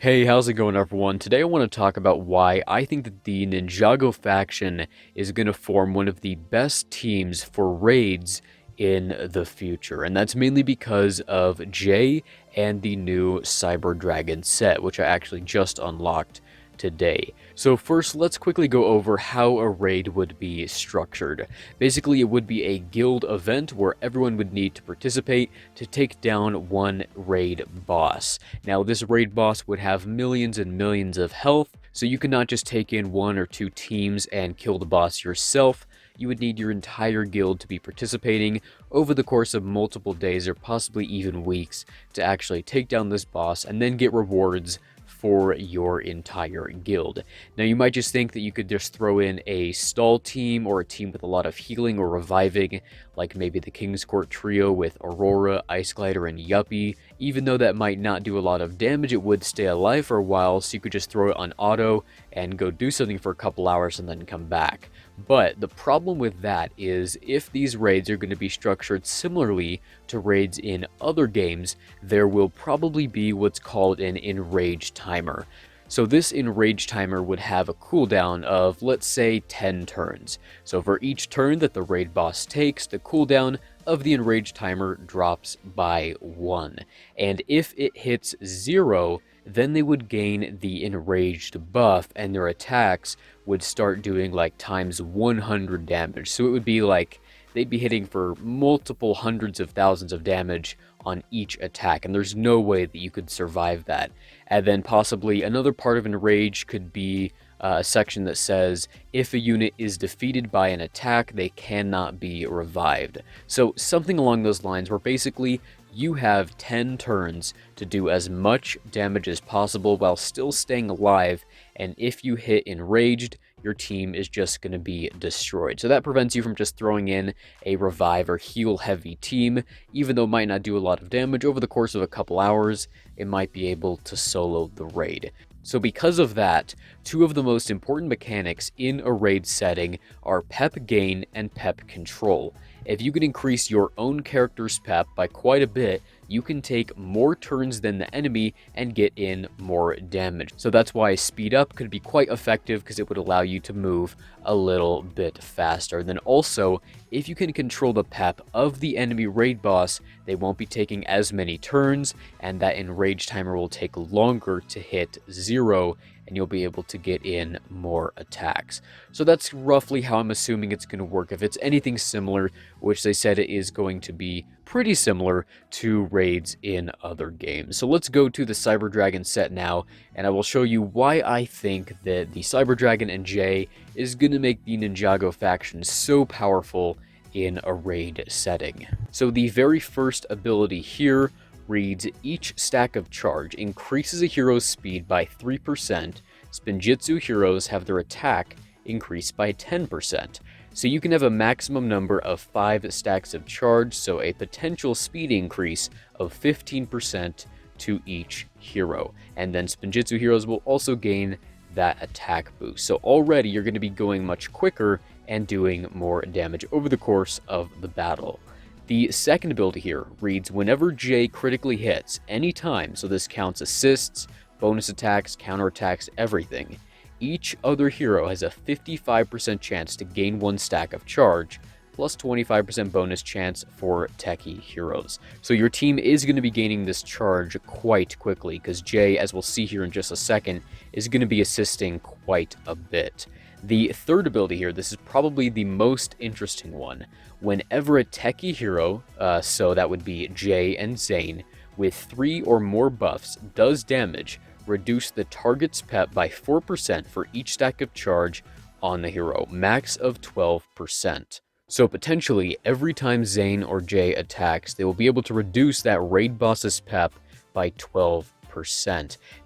Hey, how's it going, everyone? Today I want to talk about why I think that the Ninjago faction is going to form one of the best teams for raids in the future. And that's mainly because of Jay and the new Cyber Dragon set, which I actually just unlocked today. So first, let's quickly go over how a raid would be structured. Basically, it would be a guild event where everyone would need to participate to take down one raid boss. Now, this raid boss would have millions and millions of health, so you could not just take in one or two teams and kill the boss yourself. You would need your entire guild to be participating over the course of multiple days or possibly even weeks to actually take down this boss and then get rewards for your entire guild. Now, you might just think that you could just throw in a stall team or a team with a lot of healing or reviving, like maybe the King's Court trio with Aurora, Ice Glider, and Yuppie. Even though that might not do a lot of damage, it would stay alive for a while, so you could just throw it on auto and go do something for a couple hours and then come back. But the problem with that is if these raids are going to be structured similarly to raids in other games, there will probably be what's called an enrage timer. So this enrage timer would have a cooldown of, let's say, 10 turns. So for each turn that the raid boss takes, the cooldown of the enrage timer drops by 1. And if it hits 0, then they would gain the enraged buff and their attacks would start doing like times 100 damage. So it would be like they'd be hitting for multiple hundreds of thousands of damage on each attack, and there's no way that you could survive that. And then possibly another part of enrage could be a section that says if a unit is defeated by an attack, they cannot be revived. So something along those lines where basically you have 10 turns to do as much damage as possible while still staying alive, and if you hit enraged, your team is just going to be destroyed. So that prevents you from just throwing in a revive or heal heavy team. Even though it might not do a lot of damage, over the course of a couple hours, it might be able to solo the raid. So because of that, two of the most important mechanics in a raid setting are pep gain and pep control. If you can increase your own character's pep by quite a bit, you can take more turns than the enemy and get in more damage. So that's why speed up could be quite effective because it would allow you to move a little bit faster. Then also, if you can control the pep of the enemy raid boss, they won't be taking as many turns, and that enrage timer will take longer to hit 0, and you'll be able to get in more attacks. So that's roughly how I'm assuming it's going to work. If it's anything similar, which they said it is going to be pretty similar to raids in other games. So let's go to the Cyber Dragon set now, and I will show you why I think that the Cyber Dragon and Jay is going to make the Ninjago faction so powerful in a raid setting. So the very first ability here reads, each stack of charge increases a hero's speed by 3%. Spinjitzu heroes have their attack increased by 10%. So you can have a maximum number of 5 stacks of charge, so a potential speed increase of 15% to each hero. And then Spinjitzu heroes will also gain that attack boost. So already you're going to be going much quicker and doing more damage over the course of the battle. The second ability here reads, whenever Jay critically hits any time, so this counts assists, bonus attacks, counterattacks, everything, each other hero has a 55% chance to gain 1 stack of charge, plus 25% bonus chance for techie heroes. So your team is going to be gaining this charge quite quickly, because Jay, as we'll see here in just a second, is going to be assisting quite a bit. The third ability here, this is probably the most interesting one. Whenever a techie hero, so that would be Jay and Zane, with 3 or more buffs does damage, reduce the target's pep by 4% for each stack of charge on the hero, max of 12%. So potentially, every time Zane or Jay attacks, they will be able to reduce that raid boss's pep by 12%.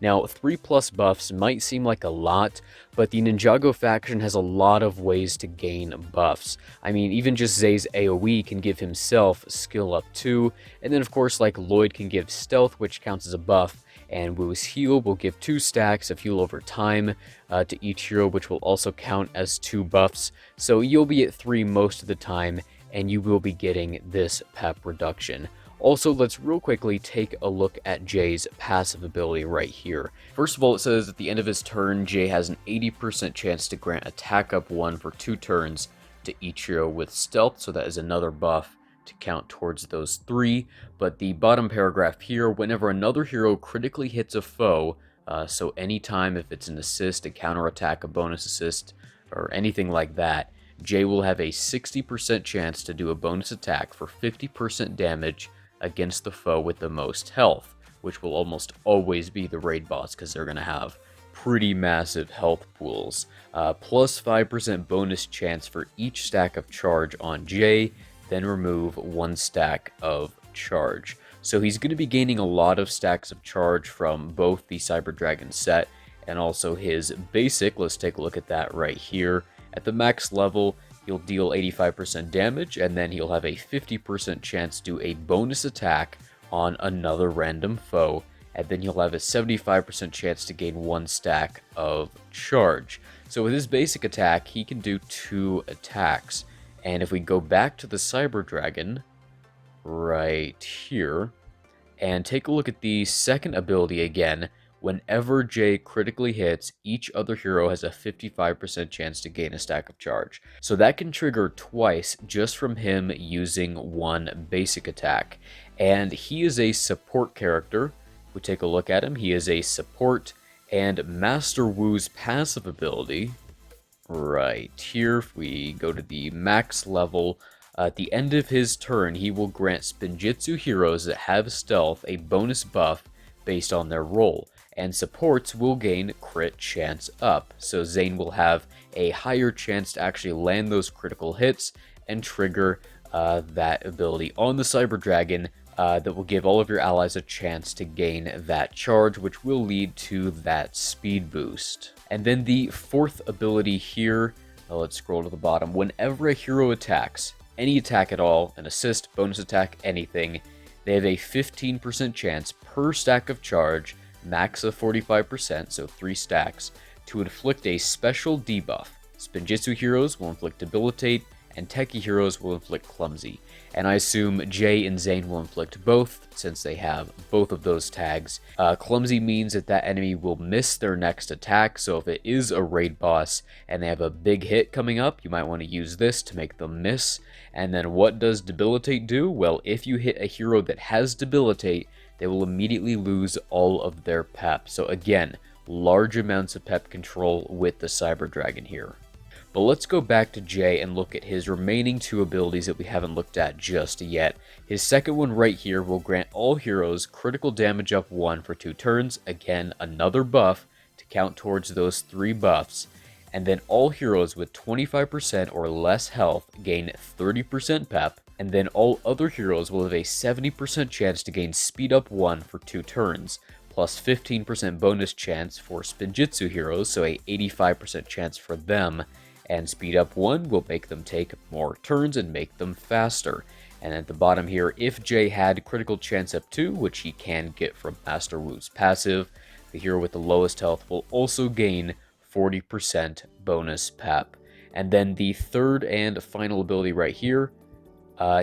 Now, 3+ buffs might seem like a lot, but the Ninjago faction has a lot of ways to gain buffs. I mean, even just Zay's AoE can give himself skill up 2, and then of course, like Lloyd can give stealth, which counts as a buff, and Wu's heal will give 2 stacks of heal over time to each hero, which will also count as 2 buffs. So you'll be at 3 most of the time, and you will be getting this pep reduction. Also, let's real quickly take a look at Jay's passive ability right here. First of all, it says at the end of his turn, Jay has an 80% chance to grant attack up 1 for 2 turns to each hero with stealth, so that is another buff to count towards those 3. But the bottom paragraph here, whenever another hero critically hits a foe, so anytime if it's an assist, a counterattack, a bonus assist, or anything like that, Jay will have a 60% chance to do a bonus attack for 50% damage against the foe with the most health, which will almost always be the raid boss because they're going to have pretty massive health pools. Plus 5% bonus chance for each stack of charge on Jay, then remove 1 stack of charge. So he's going to be gaining a lot of stacks of charge from both the Cyber Dragon set and also his basic. Let's take a look at that right here. At the max level, he'll deal 85% damage, and then he'll have a 50% chance to do a bonus attack on another random foe, and then he'll have a 75% chance to gain 1 stack of charge. So with his basic attack, he can do 2 attacks. And if we go back to the Cyber Dragon, right here, and take a look at the second ability again, whenever Jay critically hits, each other hero has a 55% chance to gain a stack of charge. So that can trigger twice just from him using 1 basic attack. And he is a support character. If we take a look at him, he is a support, and Master Wu's passive ability, right here, if we go to the max level, at the end of his turn, he will grant Spinjitzu heroes that have stealth a bonus buff based on their role, and supports will gain crit chance up. So Zane will have a higher chance to actually land those critical hits and trigger that ability on the Cyber Dragon that will give all of your allies a chance to gain that charge, which will lead to that speed boost. And then the fourth ability here, let's scroll to the bottom. Whenever a hero attacks, any attack at all, an assist, bonus attack, anything, they have a 15% chance per stack of charge, max of 45%, so 3 stacks, to inflict a special debuff. Spinjitzu heroes will inflict Debilitate, and Techie heroes will inflict Clumsy. And I assume Jay and Zane will inflict both, since they have both of those tags. Clumsy means that that enemy will miss their next attack, so if it is a raid boss and they have a big hit coming up, you might want to use this to make them miss. And then what does Debilitate do? Well, if you hit a hero that has Debilitate, they will immediately lose all of their pep. So again, large amounts of pep control with the Cyber Dragon here. But let's go back to Jay and look at his remaining 2 abilities that we haven't looked at just yet. His second one right here will grant all heroes critical damage up 1 for 2 turns. Again, another buff to count towards those 3 buffs. And then all heroes with 25% or less health gain 30% pep. And then all other heroes will have a 70% chance to gain speed up 1 for 2 turns, plus 15% bonus chance for Spinjitzu heroes, so a 85% chance for them. And speed up 1 will make them take more turns and make them faster. And at the bottom here, if Jay had critical chance up 2, which he can get from Master Wu's passive, the hero with the lowest health will also gain 40% bonus pep. And then the third and final ability right here,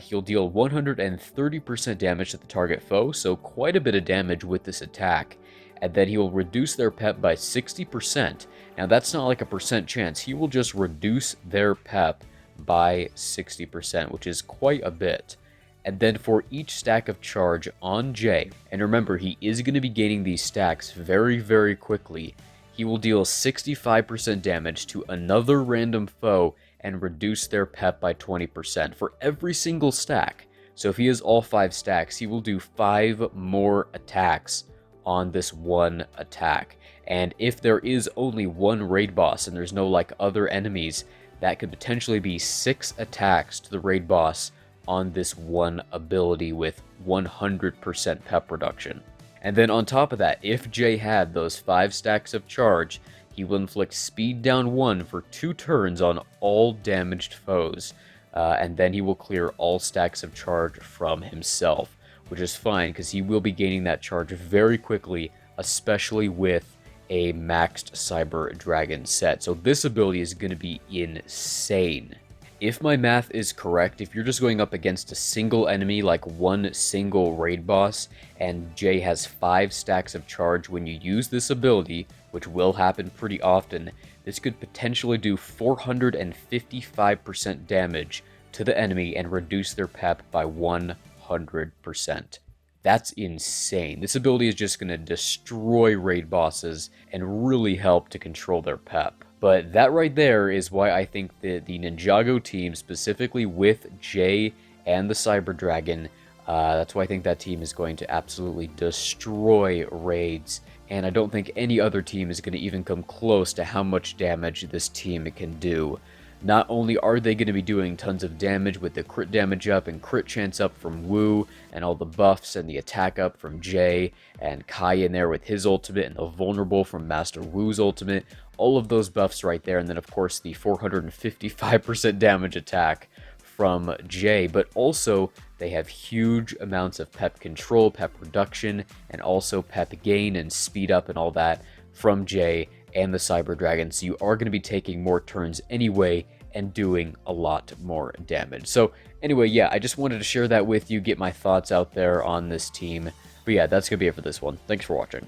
he'll deal 130% damage to the target foe, so quite a bit of damage with this attack. And then he will reduce their pep by 60%. Now that's not like a percent chance, he will just reduce their pep by 60%, which is quite a bit. And then for each stack of charge on Jay, and remember he is going to be gaining these stacks very, very quickly, he will deal 65% damage to another random foe and reduce their pep by 20% for every single stack. So if he has all 5 stacks, he will do 5 more attacks on this one attack. And if there is only one raid boss and there's no like other enemies, that could potentially be 6 attacks to the raid boss on this one ability with 100% pep reduction. And then on top of that, if Jay had those 5 stacks of charge, he will inflict speed down 1 for 2 turns on all damaged foes. And then he will clear all stacks of charge from himself, which is fine because he will be gaining that charge very quickly, especially with a maxed Cyber Dragon set. So this ability is going to be insane. If my math is correct, if you're just going up against a single enemy, like one single raid boss, and Jay has 5 stacks of charge when you use this ability, which will happen pretty often, this could potentially do 455% damage to the enemy and reduce their pep by 100%. That's insane. This ability is just going to destroy raid bosses and really help to control their pep. But that right there is why I think that the Ninjago team, specifically with Jay and the Cyber Dragon, that's why I think that team is going to absolutely destroy raids. And I don't think any other team is going to even come close to how much damage this team can do. Not only are they going to be doing tons of damage with the crit damage up and crit chance up from Wu, and all the buffs and the attack up from Jay, and Kai in there with his ultimate, and the vulnerable from Master Wu's ultimate, all of those buffs right there, and then of course the 455% damage attack from Jay, but also they have huge amounts of pep control, pep reduction, and also pep gain and speed up and all that from Jay and the Cyber Dragon, so you are going to be taking more turns anyway and doing a lot more damage. So anyway, yeah, I just wanted to share that with you, get my thoughts out there on this team. But yeah, that's going to be it for this one. Thanks for watching.